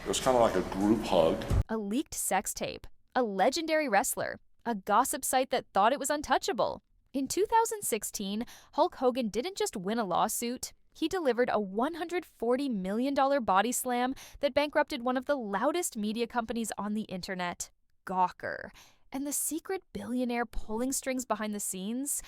It was kind of like a group hug. A leaked sex tape, a legendary wrestler, a gossip site that thought it was untouchable. In 2016, Hulk Hogan didn't just win a lawsuit, he delivered a $140 million body slam that bankrupted one of the loudest media companies on the internet, Gawker. And the secret billionaire pulling strings behind the scenes?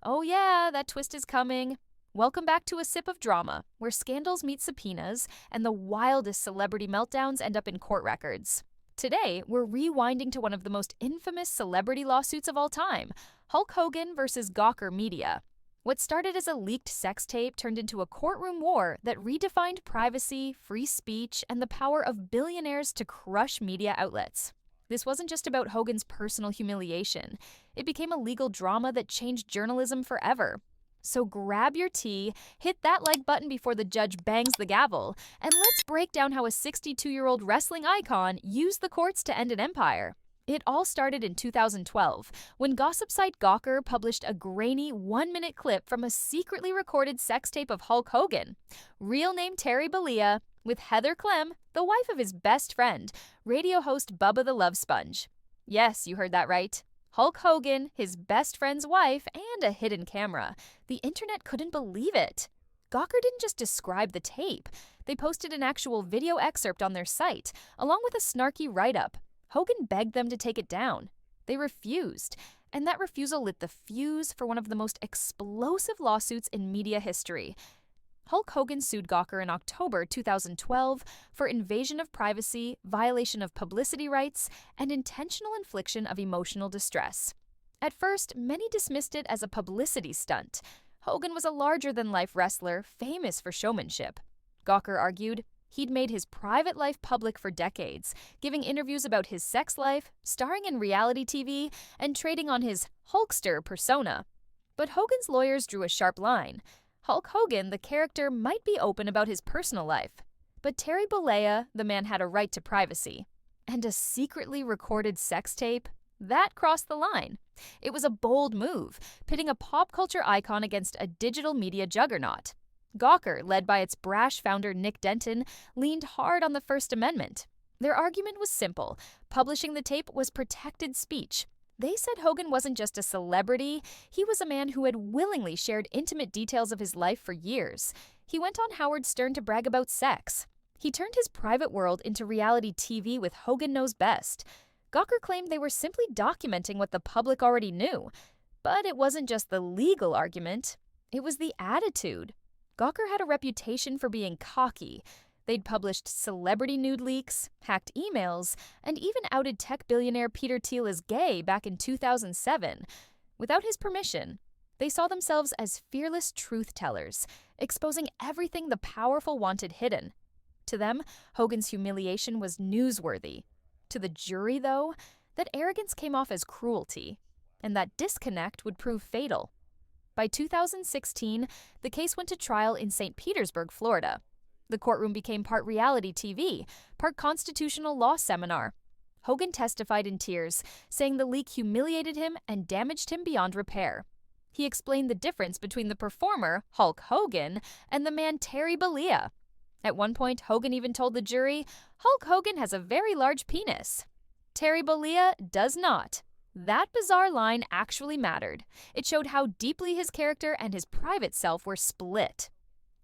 Oh yeah, that twist is coming. Welcome back to A Sip of Drama, where scandals meet subpoenas and the wildest celebrity meltdowns end up in court records. Today, we're rewinding to one of the most infamous celebrity lawsuits of all time, Hulk Hogan versus Gawker Media. What started as a leaked sex tape turned into a courtroom war that redefined privacy, free speech, and the power of billionaires to crush media outlets. This wasn't just about Hogan's personal humiliation. It became a legal drama that changed journalism forever. So grab your tea, hit that like button before the judge bangs the gavel, and let's break down how a 62-year-old wrestling icon used the courts to end an empire. It all started in 2012, when gossip site Gawker published a grainy 1-minute clip from a secretly recorded sex tape of Hulk Hogan, real name Terry Bollea, with Heather Clem, the wife of his best friend, radio host Bubba the Love Sponge. Yes, you heard that right. Hulk Hogan, his best friend's wife, and a hidden camera. The internet couldn't believe it. Gawker didn't just describe the tape. They posted an actual video excerpt on their site, along with a snarky write-up. Hogan begged them to take it down. They refused, and that refusal lit the fuse for one of the most explosive lawsuits in media history. Hulk Hogan sued Gawker in October 2012 for invasion of privacy, violation of publicity rights, and intentional infliction of emotional distress. At first, many dismissed it as a publicity stunt. Hogan was a larger-than-life wrestler famous for showmanship. Gawker argued he'd made his private life public for decades, giving interviews about his sex life, starring in reality TV, and trading on his Hulkster persona. But Hogan's lawyers drew a sharp line. Hulk Hogan, the character, might be open about his personal life, but Terry Bollea, the man, had a right to privacy. And a secretly recorded sex tape? That crossed the line. It was a bold move, pitting a pop culture icon against a digital media juggernaut. Gawker, led by its brash founder Nick Denton, leaned hard on the First Amendment. Their argument was simple. Publishing the tape was protected speech. They said Hogan wasn't just a celebrity, he was a man who had willingly shared intimate details of his life for years. He went on Howard Stern to brag about sex. He turned his private world into reality TV with Hogan Knows Best. Gawker claimed they were simply documenting what the public already knew. But it wasn't just the legal argument, it was the attitude. Gawker had a reputation for being cocky. They'd published celebrity nude leaks, hacked emails, and even outed tech billionaire Peter Thiel as gay back in 2007. Without his permission, they saw themselves as fearless truth-tellers, exposing everything the powerful wanted hidden. To them, Hogan's humiliation was newsworthy. To the jury, though, that arrogance came off as cruelty, and that disconnect would prove fatal. By 2016, the case went to trial in St. Petersburg, Florida. The courtroom became part reality TV, part constitutional law seminar. Hogan testified in tears, saying the leak humiliated him and damaged him beyond repair. He explained the difference between the performer, Hulk Hogan, and the man Terry Bollea. At one point, Hogan even told the jury, Hulk Hogan has a very large penis. Terry Bollea does not. That bizarre line actually mattered. It showed how deeply his character and his private self were split.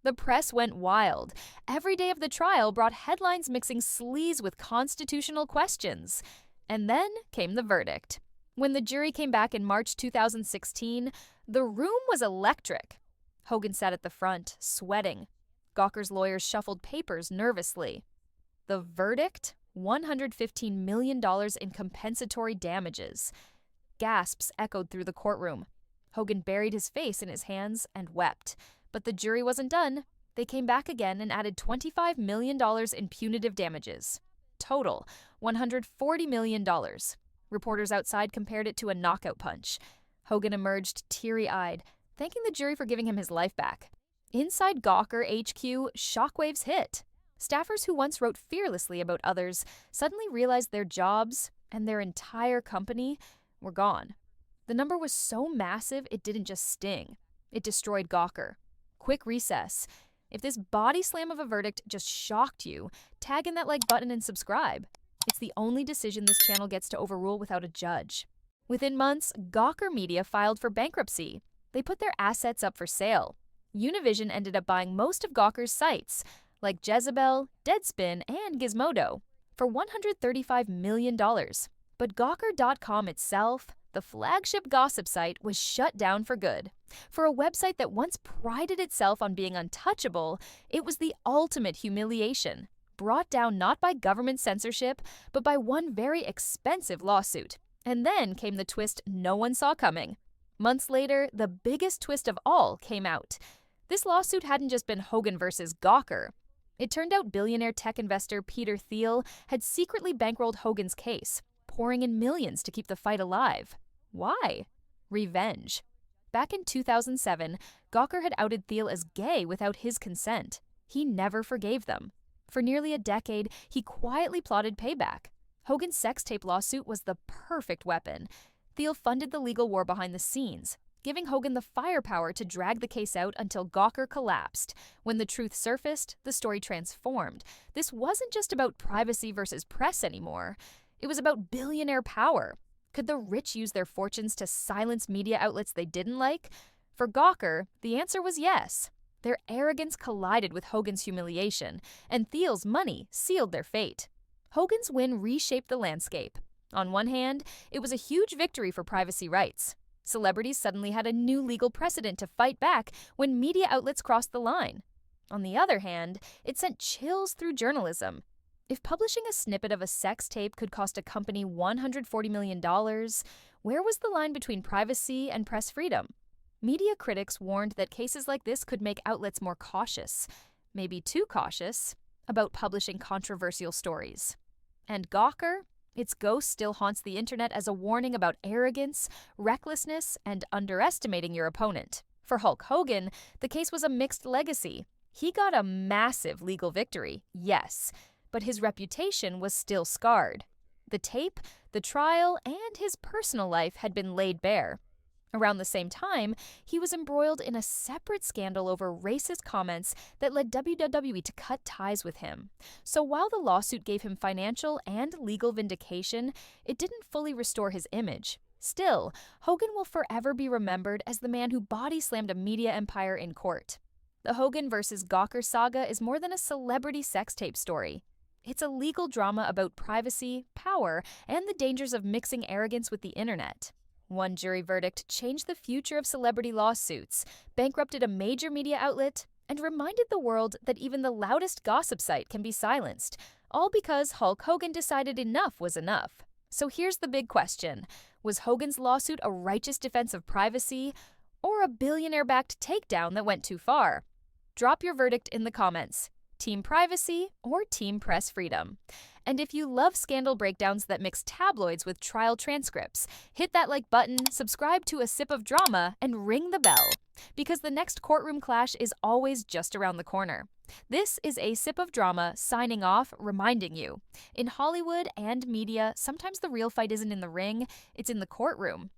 The press went wild. Every day of the trial brought headlines mixing sleaze with constitutional questions. And then came the verdict. When the jury came back in March 2016, the room was electric. Hogan sat at the front, sweating. Gawker's lawyers shuffled papers nervously. The verdict? $115 million in compensatory damages. Gasps echoed through the courtroom. Hogan buried his face in his hands and wept. But the jury wasn't done. They came back again and added $25 million in punitive damages. Total, $140 million. Reporters outside compared it to a knockout punch. Hogan emerged teary-eyed, thanking the jury for giving him his life back. Inside Gawker HQ, shockwaves hit. Staffers who once wrote fearlessly about others suddenly realized their jobs and their entire company were gone. The number was so massive it didn't just sting. It destroyed Gawker. Quick recess. If this body slam of a verdict just shocked you, tag in that like button and subscribe. It's the only decision this channel gets to overrule without a judge. Within months, Gawker Media filed for bankruptcy. They put their assets up for sale. Univision ended up buying most of Gawker's sites, like Jezebel, Deadspin, and Gizmodo, for $135 million. But Gawker.com itself, the flagship gossip site, was shut down for good. For a website that once prided itself on being untouchable, it was the ultimate humiliation, brought down not by government censorship, but by one very expensive lawsuit. And then came the twist no one saw coming. Months later, the biggest twist of all came out. This lawsuit hadn't just been Hogan versus Gawker. It turned out billionaire tech investor Peter Thiel had secretly bankrolled Hogan's case, pouring in millions to keep the fight alive. Why? Revenge. Back in 2007, Gawker had outed Thiel as gay without his consent. He never forgave them. For nearly a decade, he quietly plotted payback. Hogan's sex tape lawsuit was the perfect weapon. Thiel funded the legal war behind the scenes, giving Hogan the firepower to drag the case out until Gawker collapsed. When the truth surfaced, the story transformed. This wasn't just about privacy versus press anymore. It was about billionaire power. Could the rich use their fortunes to silence media outlets they didn't like? For Gawker, the answer was yes. Their arrogance collided with Hogan's humiliation, and Thiel's money sealed their fate. Hogan's win reshaped the landscape. On one hand, it was a huge victory for privacy rights. Celebrities suddenly had a new legal precedent to fight back when media outlets crossed the line. On the other hand, it sent chills through journalism. If publishing a snippet of a sex tape could cost a company $140 million, where was the line between privacy and press freedom? Media critics warned that cases like this could make outlets more cautious, maybe too cautious, about publishing controversial stories. And Gawker? Its ghost still haunts the internet as a warning about arrogance, recklessness, and underestimating your opponent. For Hulk Hogan, the case was a mixed legacy. He got a massive legal victory, yes, but his reputation was still scarred. The tape, the trial, and his personal life had been laid bare. Around the same time, he was embroiled in a separate scandal over racist comments that led WWE to cut ties with him. So while the lawsuit gave him financial and legal vindication, it didn't fully restore his image. Still, Hogan will forever be remembered as the man who body-slammed a media empire in court. The Hogan versus Gawker saga is more than a celebrity sex tape story. It's a legal drama about privacy, power, and the dangers of mixing arrogance with the internet. One jury verdict changed the future of celebrity lawsuits, bankrupted a major media outlet, and reminded the world that even the loudest gossip site can be silenced, all because Hulk Hogan decided enough was enough. So here's the big question. Was Hogan's lawsuit a righteous defense of privacy, or a billionaire-backed takedown that went too far? Drop your verdict in the comments. Team privacy or team press freedom? And if you love scandal breakdowns that mix tabloids with trial transcripts, hit that like button, subscribe to A Sip of Drama, and ring the bell, because the next courtroom clash is always just around the corner. This is A Sip of Drama signing off, reminding you, in Hollywood and media, sometimes the real fight isn't in the ring, it's in the courtroom.